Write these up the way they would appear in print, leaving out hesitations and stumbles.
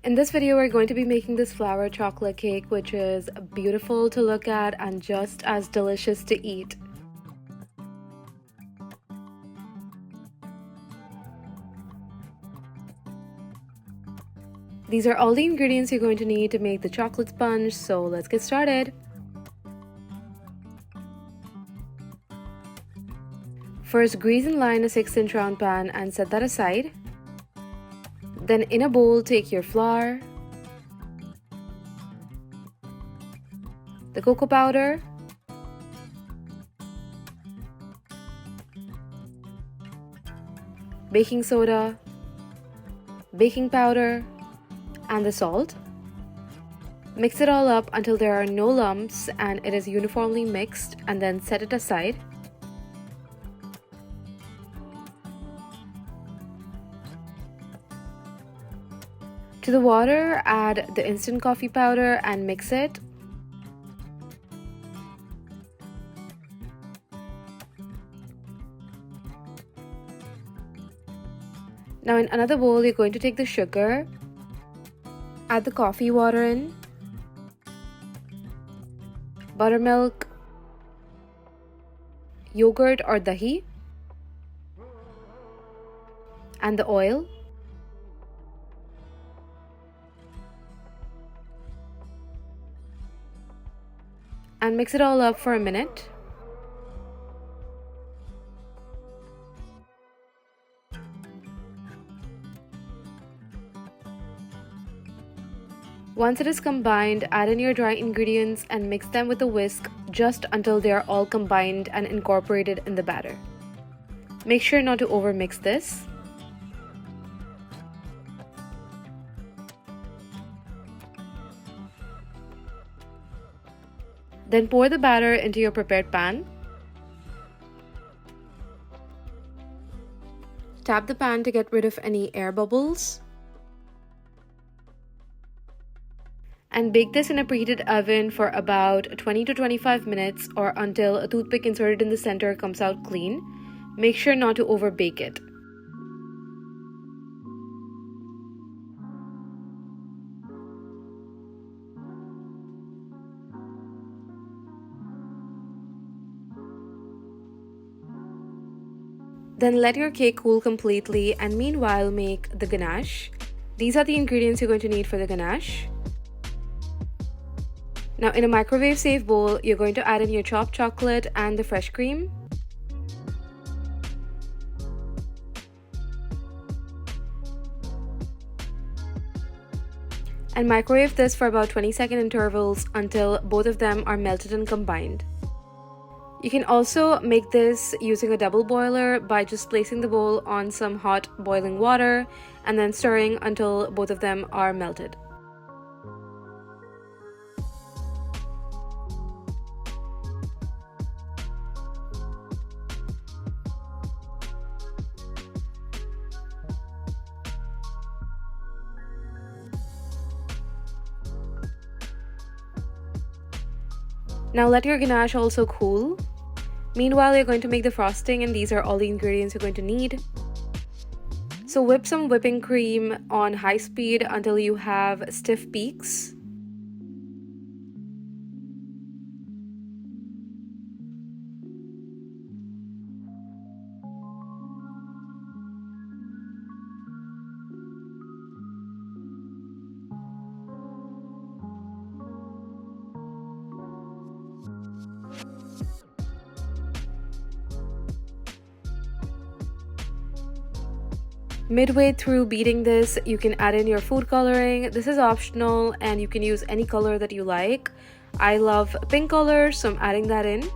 In this video, we're going to be making this flower chocolate cake, which is beautiful to look at and just as delicious to eat. These are all the ingredients you're going to need to make the chocolate sponge, so let's get started. First, grease and line a 6-inch round pan and set that aside. Then in a bowl, take your flour, the cocoa powder, baking soda, baking powder, and the salt. Mix it all up until there are no lumps and it is uniformly mixed, and then set it aside. To the water, add the instant coffee powder and mix it. Now in another bowl, you're going to take the sugar, add the coffee water in, buttermilk, yogurt or dahi, and the oil. And mix it all up for a minute. Once it is combined, add in your dry ingredients and mix them with a whisk just until they are all combined and incorporated in the batter. Make sure not to overmix this. Then pour the batter into your prepared pan. Tap the pan to get rid of any air bubbles. And bake this in a preheated oven for about 20 to 25 minutes or until a toothpick inserted in the center comes out clean. Make sure not to overbake it. Then let your cake cool completely, and meanwhile make the ganache. These are the ingredients you're going to need for the ganache. Now in a microwave safe bowl, you're going to add in your chopped chocolate and the fresh cream. And microwave this for about 20-second intervals until both of them are melted and combined. You can also make this using a double boiler by just placing the bowl on some hot boiling water and then stirring until both of them are melted. Now let your ganache also cool. Meanwhile, you're going to make the frosting, and these are all the ingredients you're going to need. So whip some whipping cream on high speed until you have stiff peaks. Midway through beating this, you can add in your food coloring. This is optional and you can use any color that you like. I love pink color, so I'm adding that in.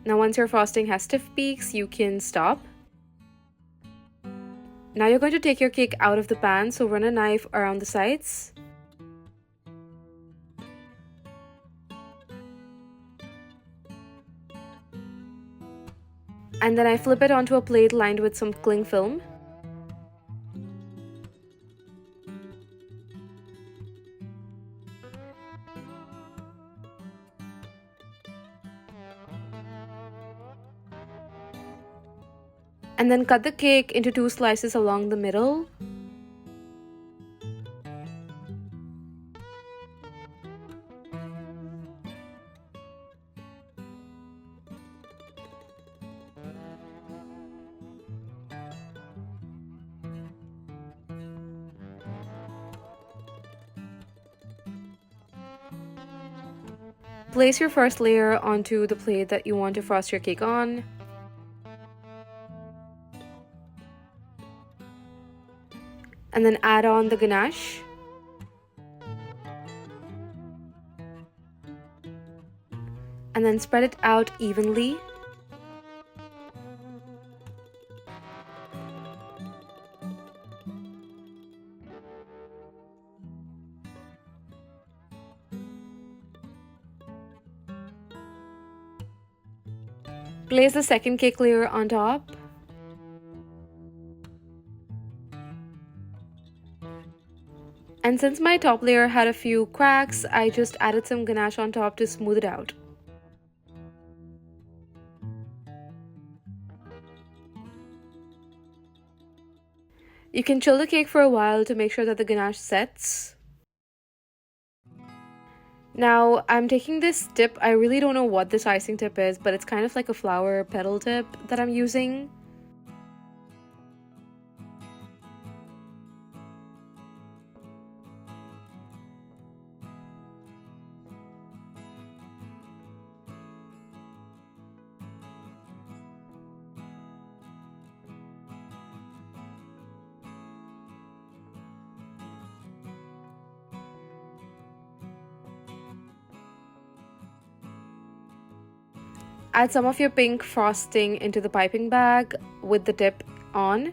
Now once your frosting has stiff peaks, you can stop. Now you're going to take your cake out of the pan, so run a knife around the sides. And then I flip it onto a plate lined with some cling film. And then cut the cake into 2 slices along the middle. Place your first layer onto the plate that you want to frost your cake on. And then add on the ganache. And then spread it out evenly. Place the second cake layer on top. And since my top layer had a few cracks, I just added some ganache on top to smooth it out. You can chill the cake for a while to make sure that the ganache sets. Now, I'm taking this tip. I really don't know what this icing tip is, but it's kind of like a flower petal tip that I'm using. Add some of your pink frosting into the piping bag with the tip on.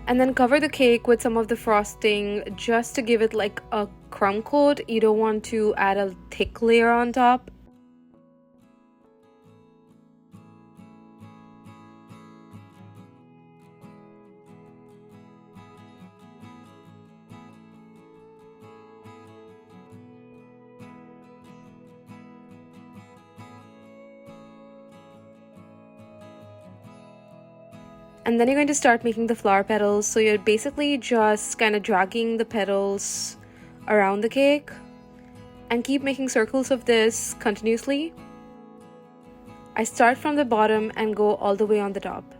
And then cover the cake with some of the frosting just to give it like a crumb coat. You don't want to add a thick layer on top. And then you're going to start making the flower petals. So you're basically just kind of dragging the petals around the cake and keep making circles of this continuously. I start from the bottom and go all the way on the top.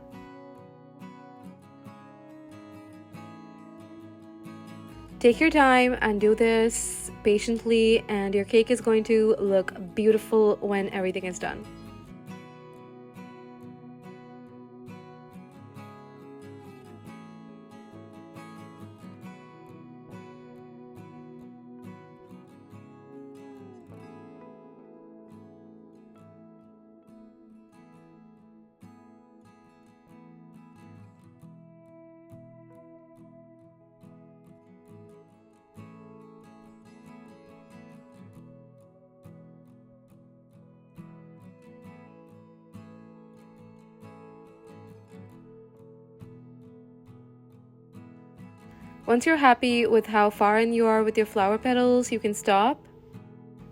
Take your time and do this patiently, and your cake is going to look beautiful when everything is done. Once you're happy with how far in you are with your flower petals, you can stop.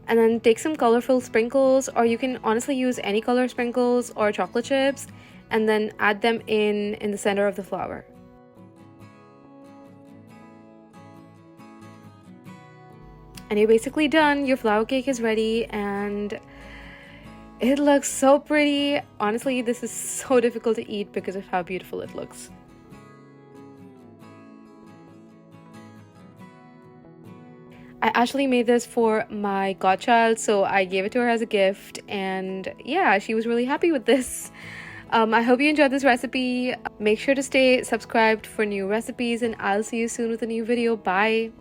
And then take some colorful sprinkles, or you can honestly use any color sprinkles or chocolate chips, and then add them in the center of the flower. And you're basically done. Your flower cake is ready and it looks so pretty. Honestly, this is so difficult to eat because of how beautiful it looks. I actually made this for my godchild, so I gave it to her as a gift, and yeah, she was really happy with this. I hope you enjoyed this recipe. Make sure to stay subscribed for new recipes, and I'll see you soon with a new video. Bye!